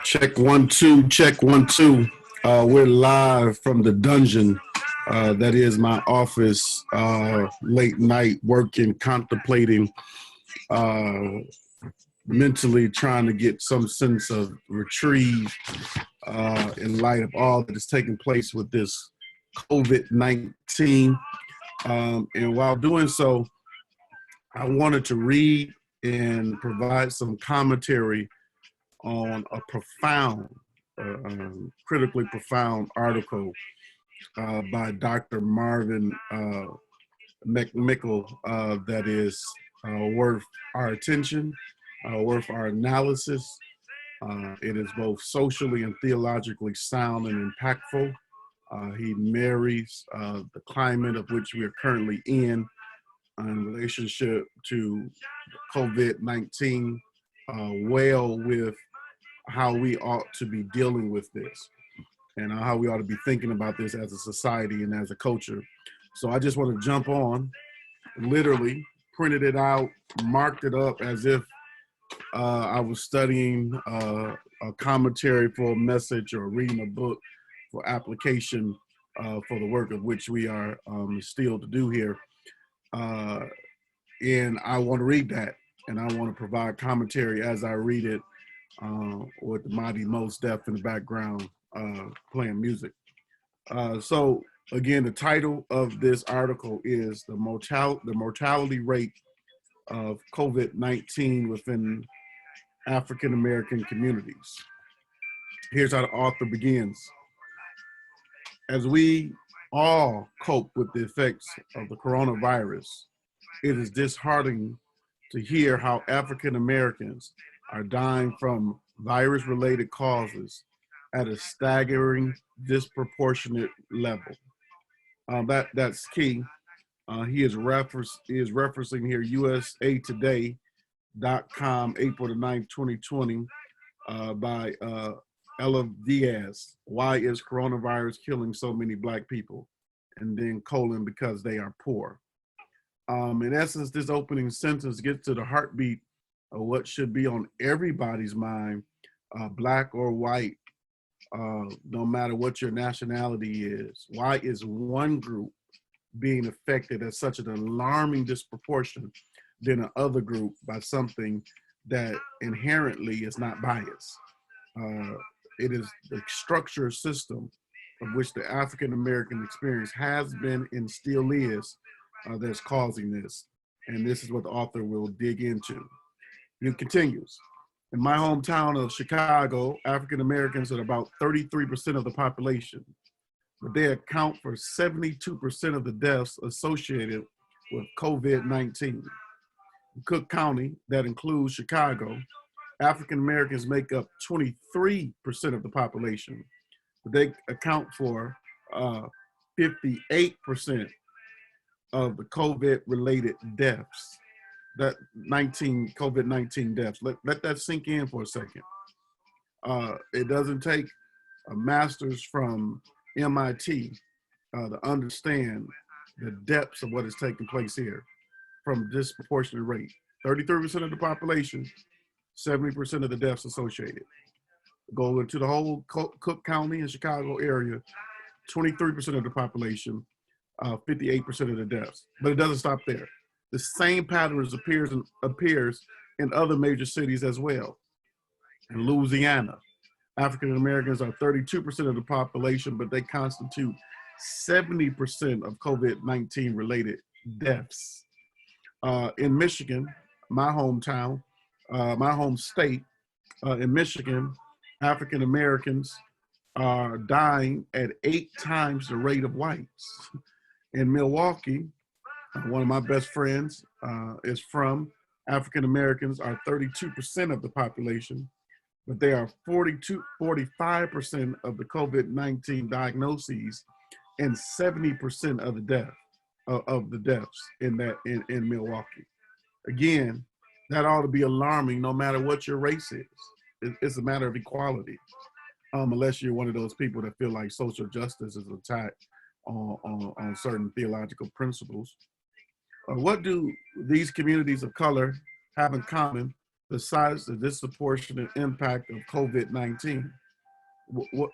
Check 1 2, check 1 2. We're live from the dungeon. That is my office. Late night working, contemplating, uh, mentally trying to get some sense of retrieve in light of all that is taking place with this COVID-19. And while doing so, I wanted to read and provide some commentary on a profound, critically profound article by Dr. Marvin McMickle that is worth our attention, worth our analysis. It is both socially and theologically sound and impactful. He marries the climate of which we are currently in relationship to COVID-19 well with how we ought to be dealing with this and how we ought to be thinking about this as a society and as a culture. So I just want to jump on, literally printed it out, marked it up as if I was studying a commentary for a message or reading a book for application for the work of which we are still to do here. And I want to read that, and I want to provide commentary as I read it with the mighty Mos Def in the background playing music. So again, the title of this article is the mortality rate of COVID-19 within African American communities. Here's how the author begins. As we all cope with the effects of the coronavirus, it is disheartening to hear how African Americans are dying from virus-related causes at a staggering, disproportionate level. That's key. He is referencing here USAtoday.com, April the 9th, 2020, by Ella Diaz. Why is coronavirus killing so many Black people? And then colon, because they are poor. In essence, this opening sentence gets to the heartbeat of what should be on everybody's mind, Black or white, no matter what your nationality is. Why is one group being affected at such an alarming disproportion than another group by something that inherently is not biased? It is the structure system of which the African American experience has been and still is that's causing this. And this is what the author will dig into. It continues. In my hometown of Chicago, African Americans are about 33% of the population, but they account for 72% of the deaths associated with COVID-19. In Cook County, that includes Chicago, African Americans make up 23% of the population, but they account for 58% of the COVID-related deaths. That COVID-19 deaths. Let that sink in for a second. It doesn't take a master's from MIT to understand the depths of what is taking place here from disproportionate rate. 33% of the population, 70% of the deaths associated. Go into the whole Cook County and Chicago area, 23% of the population, 58% of the deaths. But it doesn't stop there. The same pattern appears in other major cities as well. In Louisiana, African Americans are 32% of the population, but they constitute 70% of COVID-19 related deaths. In Michigan, my hometown, my home state, in Michigan, African Americans are dying at 8 times the rate of whites. In Milwaukee, one of my best friends is from African Americans, are 32% of the population, but they are 45% of the COVID-19 diagnoses and 70% of the deaths in Milwaukee. Again, that ought to be alarming no matter what your race is. It's a matter of equality, unless you're one of those people that feel like social justice is attacked on certain theological principles. What do these communities of color have in common besides the disproportionate impact of COVID-19?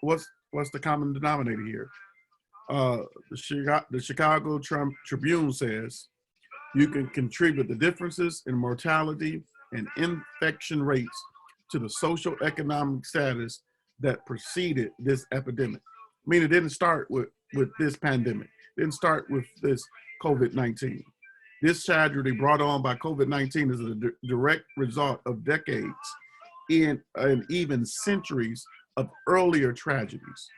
What's the common denominator here? The Chicago Tribune says you can contribute the differences in mortality and infection rates to the social economic status that preceded this epidemic. I mean, it didn't start with this pandemic. It didn't start with this COVID-19. This tragedy brought on by COVID-19 is a direct result of decades and even centuries of earlier tragedies.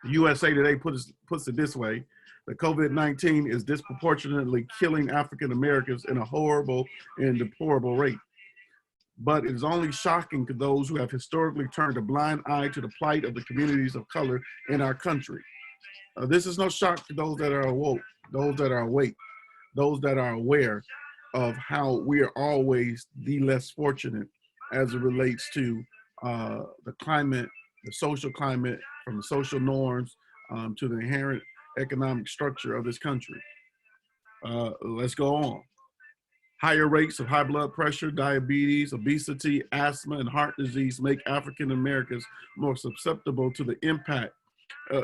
USA Today puts it this way: the COVID-19 is disproportionately killing African Americans in a horrible and deplorable rate. But it is only shocking to those who have historically turned a blind eye to the plight of the communities of color in our country. This is no shock to those that are awoke, those that are awake, those that are aware of how we are always the less fortunate as it relates to the climate, the social climate, from the social norms to the inherent economic structure of this country. Let's go on. Higher rates of high blood pressure, diabetes, obesity, asthma, and heart disease make African Americans more susceptible to the impact,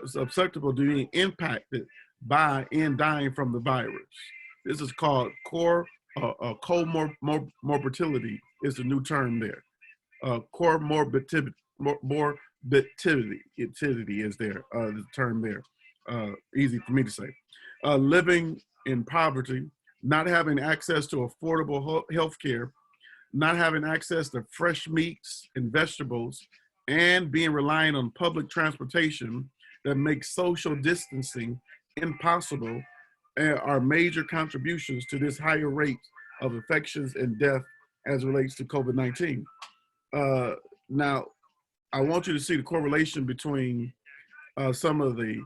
susceptible to being impacted by and dying from the virus. This is called comorbidity is the new term there. Comorbidity is there, the term there. Easy for me to say. Living in poverty, not having access to affordable health care, not having access to fresh meats and vegetables, and being reliant on public transportation that makes social distancing impossible are major contributions to this higher rate of infections and death as it relates to COVID-19. Now, I want you to see the correlation between some of the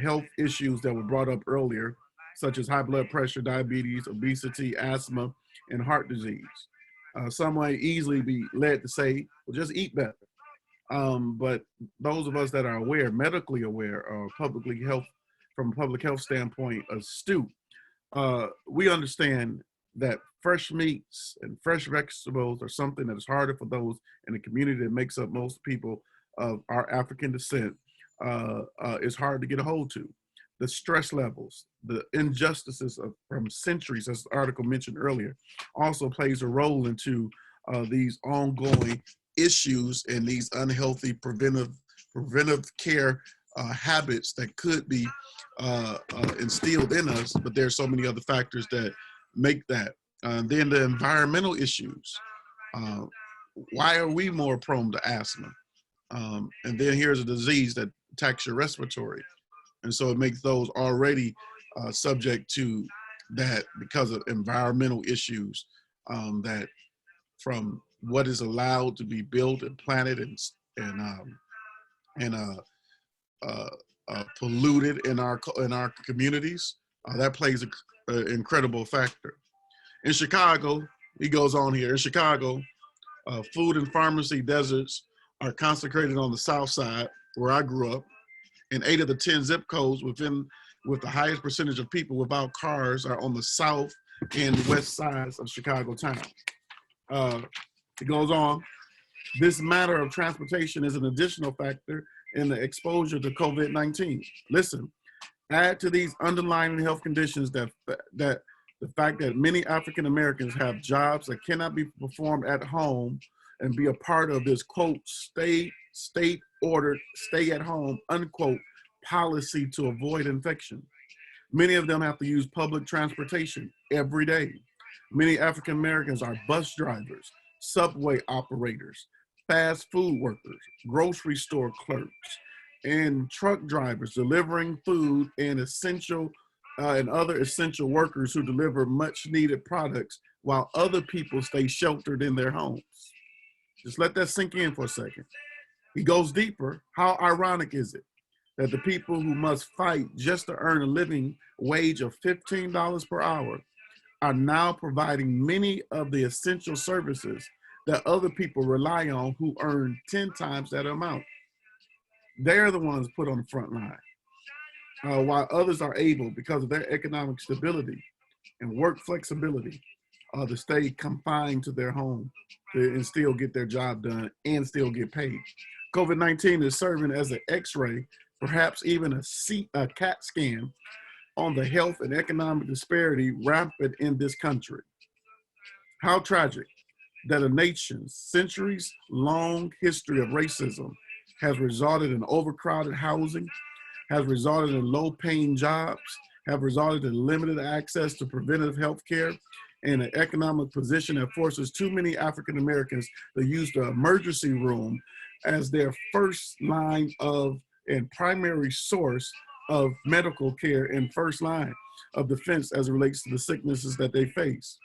health issues that were brought up earlier, such as high blood pressure, diabetes, obesity, asthma, and heart disease. Some might easily be led to say, well, just eat better. But those of us that are aware, medically aware, or publicly health, from a public health standpoint, astute, we understand that fresh meats and fresh vegetables are something that is harder for those in the community that makes up most people of our African descent. Is hard to get a hold to. The stress levels, the injustices from centuries, as the article mentioned earlier, also plays a role into these ongoing issues and these unhealthy preventive care habits that could be instilled in us, but there's so many other factors that make that. Then the environmental issues. Why are we more prone to asthma? And then here's a disease that attacks your respiratory. And so it makes those already subject to that because of environmental issues that from what is allowed to be built and planted and polluted in our communities. That plays an incredible factor. In Chicago, he goes on here, in Chicago, food and pharmacy deserts are concentrated on the south side, where I grew up, and 8 of the 10 zip codes with the highest percentage of people without cars are on the south and west sides of Chicago town. It goes on, this matter of transportation is an additional factor in the exposure to COVID-19. Listen, add to these underlying health conditions that the fact that many African Americans have jobs that cannot be performed at home and be a part of this, quote, state-ordered, stay-at-home, unquote, policy to avoid infection. Many of them have to use public transportation every day. Many African Americans are bus drivers, subway operators, fast food workers, grocery store clerks, and truck drivers delivering food and other essential workers who deliver much needed products while other people stay sheltered in their homes. Just let that sink in for a second. He goes deeper. How ironic is it that the people who must fight just to earn a living wage of $15 per hour are now providing many of the essential services that other people rely on who earn 10 times that amount? They're the ones put on the front line, while others are able, because of their economic stability and work flexibility, to stay confined to their home and still get their job done and still get paid. COVID-19 is serving as an X-ray, perhaps even a CAT scan on the health and economic disparity rampant in this country. How tragic that a nation's centuries-long history of racism has resulted in overcrowded housing, has resulted in low-paying jobs, have resulted in limited access to preventative health care, and an economic position that forces too many African Americans to use the emergency room as their first line of and primary source of medical care and first line of defense as it relates to the sicknesses that they face.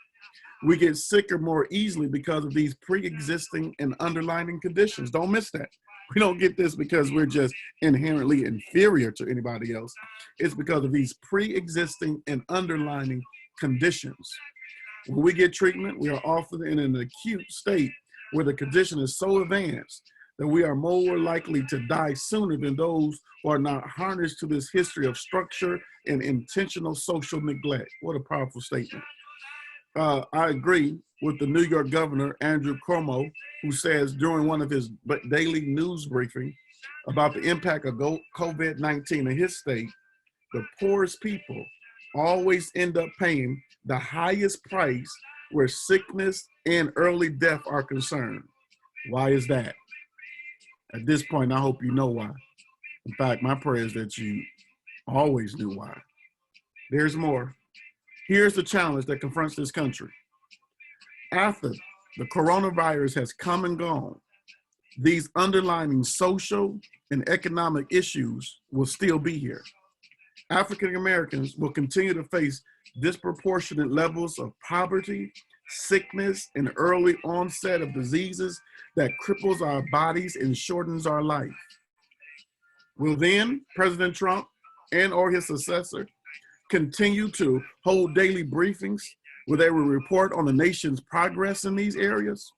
We get sicker more easily because of these pre-existing and underlying conditions. Don't miss that. We don't get this because we're just inherently inferior to anybody else. It's because of these pre-existing and underlying conditions. When we get treatment, we are often in an acute state where the condition is so advanced that we are more likely to die sooner than those who are not harnessed to this history of structure and intentional social neglect. What a powerful statement. I agree with the New York governor, Andrew Cuomo, who says during one of his daily news briefing about the impact of COVID-19 in his state, the poorest people always end up paying the highest price where sickness and early death are concerned. Why is that? At this point, I hope you know why. In fact, my prayer is that you always knew why. There's more. Here's the challenge that confronts this country. After the coronavirus has come and gone, these underlying social and economic issues will still be here. African Americans will continue to face disproportionate levels of poverty, sickness, and early onset of diseases that cripples our bodies and shortens our life. Will then President Trump and or his successor continue to hold daily briefings where they will report on the nation's progress in these areas?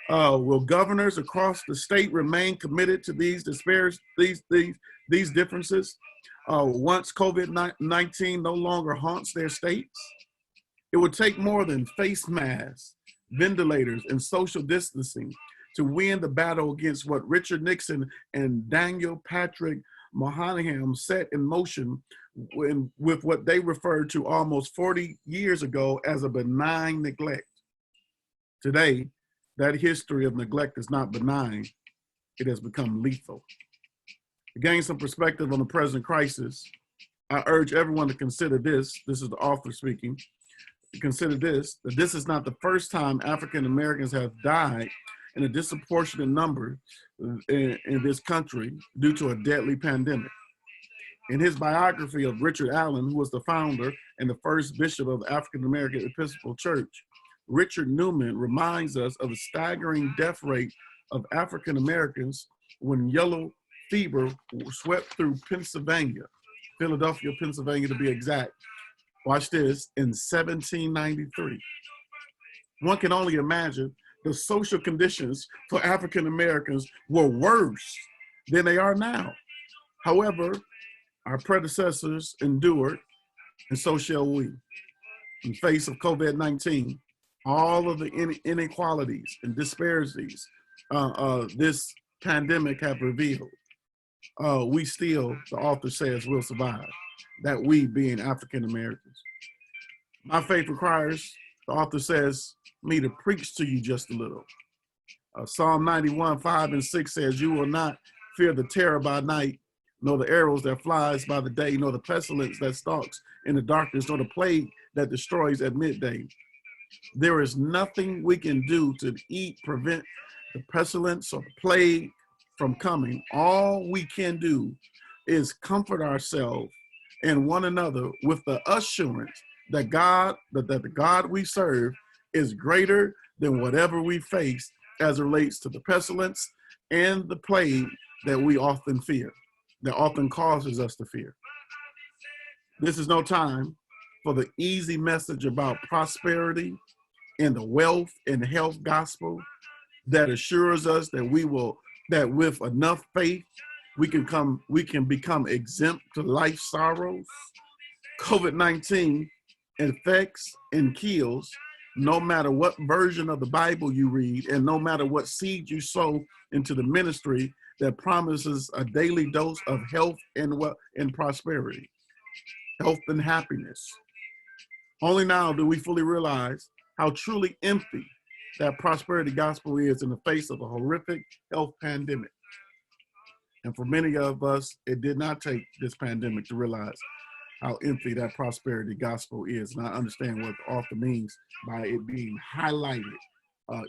Will governors across the state remain committed to these disparities, these differences once COVID-19 no longer haunts their states? It would take more than face masks, ventilators, and social distancing to win the battle against what Richard Nixon and Daniel Patrick Moynihan set in motion with what they referred to almost 40 years ago as a benign neglect. Today, that history of neglect is not benign, it has become lethal. To gain some perspective on the present crisis, I urge everyone to consider this is the author speaking, consider this, that this is not the first time African Americans have died in a disproportionate number in this country due to a deadly pandemic. In his biography of Richard Allen, who was the founder and the first bishop of the African American Episcopal Church, Richard Newman reminds us of the staggering death rate of African Americans when yellow fever swept through Pennsylvania, Philadelphia, Pennsylvania to be exact. Watch this, in 1793. One can only imagine the social conditions for African Americans were worse than they are now. However, our predecessors endured, and so shall we. In face of COVID-19, all of the inequalities and disparities this pandemic have revealed, we still, the author says, will survive. That we being African Americans. My faith requires, the author says, me to preach to you just a little. Psalm 91, 5 and 6 says, you will not fear the terror by night, nor the arrows that flies by the day, nor the pestilence that stalks in the darkness, nor the plague that destroys at midday. There is nothing we can do to prevent the pestilence or the plague from coming. All we can do is comfort ourselves and one another with the assurance that the God we serve is greater than whatever we face as it relates to the pestilence and the plague that we often fear, that often causes us to fear. This is no time for the easy message about prosperity and the wealth and health gospel that assures us that with enough faith, we can become exempt to life sorrows. COVID-19 infects and kills, no matter what version of the Bible you read, and no matter what seed you sow into the ministry that promises a daily dose of health and wealth and prosperity, health and happiness. Only now do we fully realize how truly empty that prosperity gospel is in the face of a horrific health pandemic. And for many of us, it did not take this pandemic to realize how empty that prosperity gospel is. And I understand what the author means by it being highlighted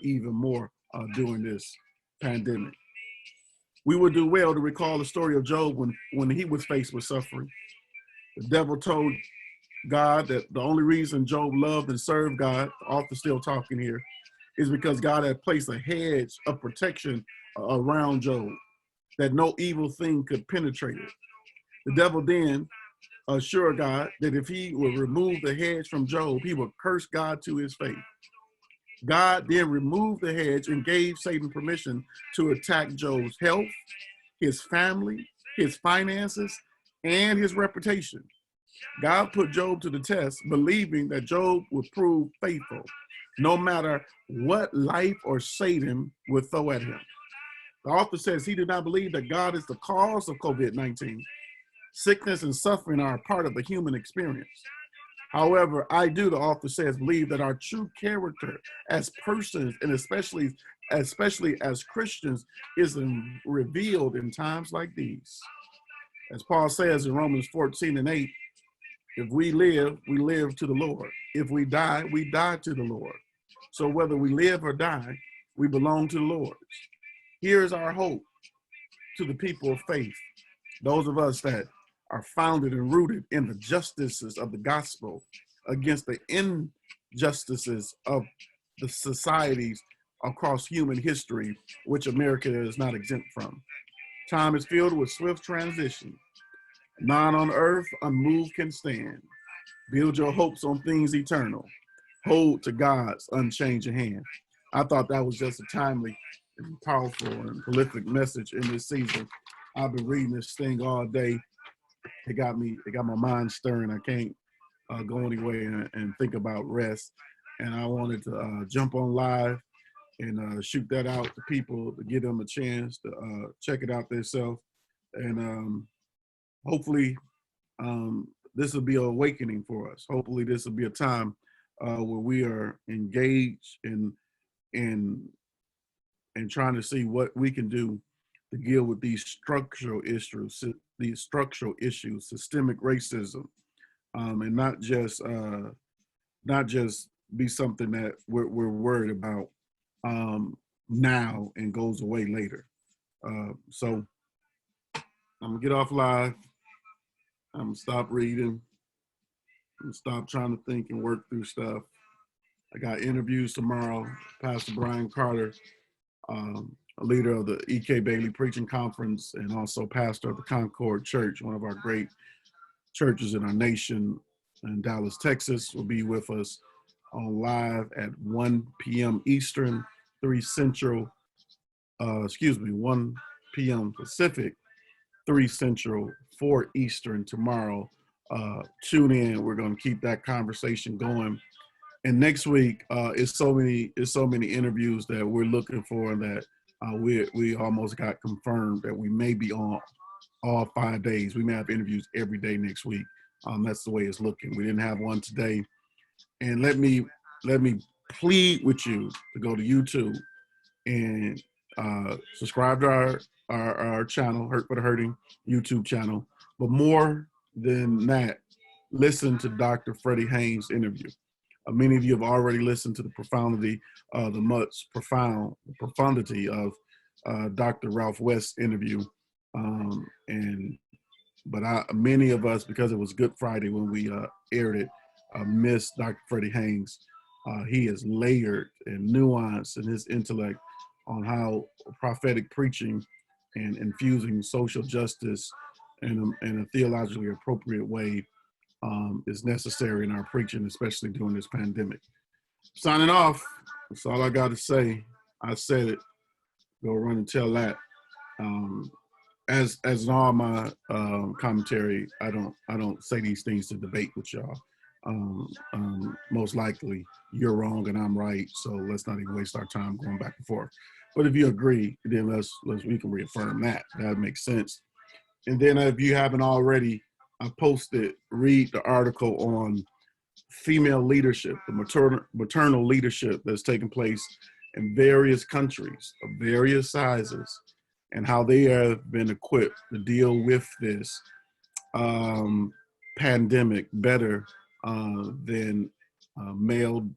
even more during this pandemic. We would do well to recall the story of Job when he was faced with suffering. The devil told God that the only reason Job loved and served God, the author still talking here, is because God had placed a hedge of protection around Job, that no evil thing could penetrate it. The devil then assured God that if he would remove the hedge from Job, he would curse God to his face. God then removed the hedge and gave Satan permission to attack Job's health, his family, his finances, and his reputation. God put Job to the test, believing that Job would prove faithful, no matter what life or Satan would throw at him. The author says he did not believe that God is the cause of COVID-19. Sickness and suffering are a part of the human experience. However, I do, the author says, believe that our true character as persons, and especially as Christians, is revealed in times like these. As Paul says in Romans 14:8, if we live to the Lord. If we die to the Lord. So whether we live or die, we belong to the Lord. Here's our hope to the people of faith, those of us that are founded and rooted in the justices of the gospel against the injustices of the societies across human history, which America is not exempt from. Time is filled with swift transition. None on earth unmoved can stand. Build your hopes on things eternal. Hold to God's unchanging hand. I thought that was just a timely and powerful and prolific message in this season. I've been reading this thing all day. It got my mind stirring. I can't go anywhere and think about rest. And I wanted to jump on live and shoot that out to people to give them a chance to check it out themselves. And hopefully this will be an awakening for us. Hopefully this will be a time where we are engaged in trying to see what we can do to deal with these structural issues, systemic racism, and not just be something that we're worried about now and goes away later. So I'm gonna get off live. I'm gonna stop reading. I'm gonna stop trying to think and work through stuff. I got interviews tomorrow. Pastor Brian Carter, a leader of the E.K. Bailey Preaching Conference and also pastor of the Concord Church, one of our great churches in our nation in Dallas, Texas, will be with us on live at 1 p.m. Eastern, 1 p.m. Pacific, 3 Central, 4 Eastern tomorrow. Tune in. We're going to keep that conversation going. And next week is so many interviews that we're looking for, and that we almost got confirmed that we may be on all 5 days. We may have interviews every day next week. That's the way it's looking. We didn't have one today. And let me plead with you to go to YouTube and subscribe to our channel, Hurt for the Hurting YouTube channel. But more than that, listen to Dr. Freddie Haynes' interview. Many of you have already listened to the profundity of Dr. Ralph West's interview. But many of us, because it was Good Friday when we aired it, missed Dr. Freddie Haynes. He is layered and nuanced in his intellect on how prophetic preaching and infusing social justice in a theologically appropriate way is necessary in our preaching, especially during this pandemic. Signing off. That's all I got to say. I said it. Go run and tell that. As in all my commentary, I don't say these things to debate with y'all. most likely you're wrong and I'm right. So let's not even waste our time going back and forth. But if you agree, then we can reaffirm that. That makes sense. And then if you haven't already, I posted, read the article on female leadership, the maternal leadership that's taking place in various countries of various sizes, and how they have been equipped to deal with this pandemic better than male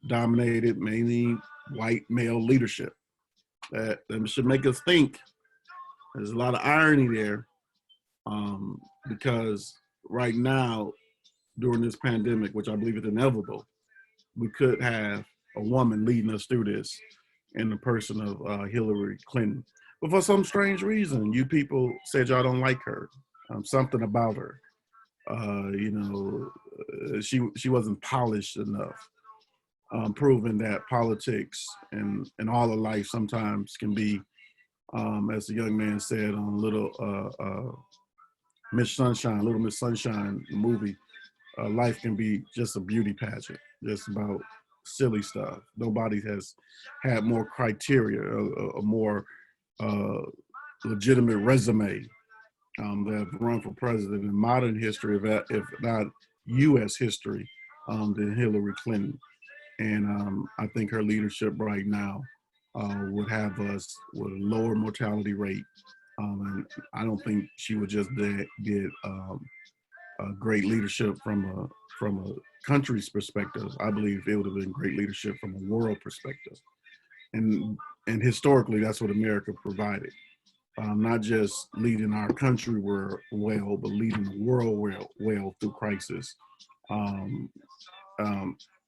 dominated, mainly white male leadership. That should make us think. There's a lot of irony there, because right now, during this pandemic, which I believe is inevitable, we could have a woman leading us through this in the person of Hillary Clinton. But for some strange reason, you people said y'all don't like her. Something about her. She wasn't polished enough. Proving that politics and all of life sometimes can be, as the young man said on Little Miss Sunshine movie, life can be just a beauty pageant, just about silly stuff. Nobody has had more criteria, a more legitimate resume that have run for president in modern history, if not U.S. history, than Hillary Clinton. And I think her leadership right now would have us with a lower mortality rate. And I don't think she would just get great leadership from a country's perspective. I believe it would have been great leadership from a world perspective. And historically, that's what America provided. Not just leading our country well, but leading the world well through crisis. Um,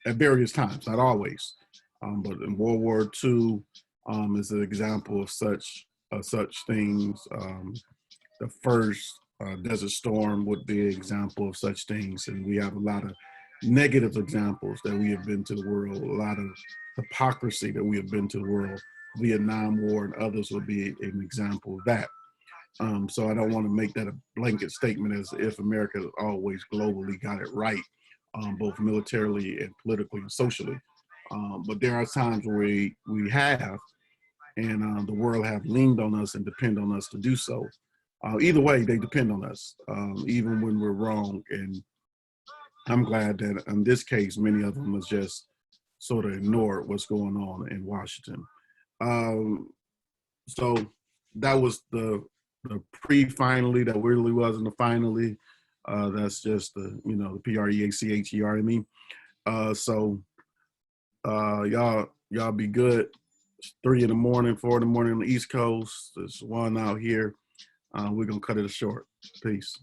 at various times, not always. But in World War II is an example of such things. The first Desert Storm would be an example of such things, and we have a lot of negative examples that we have been to the world, a lot of hypocrisy that we have been to the world. Vietnam War and others would be an example of that. So I don't want to make that a blanket statement as if America always globally got it right, both militarily and politically and socially. But there are times where we have, and the world have leaned on us and depend on us to do so. Either way, they depend on us, even when we're wrong. And I'm glad that in this case, many of them has just sort of ignored what's going on in Washington. So that was the pre-finally that really wasn't the finally. That's just the PREACHER. So y'all be good. It's 3 in the morning, 4 in the morning on the East Coast. There's one out here. We're gonna cut it short. Peace.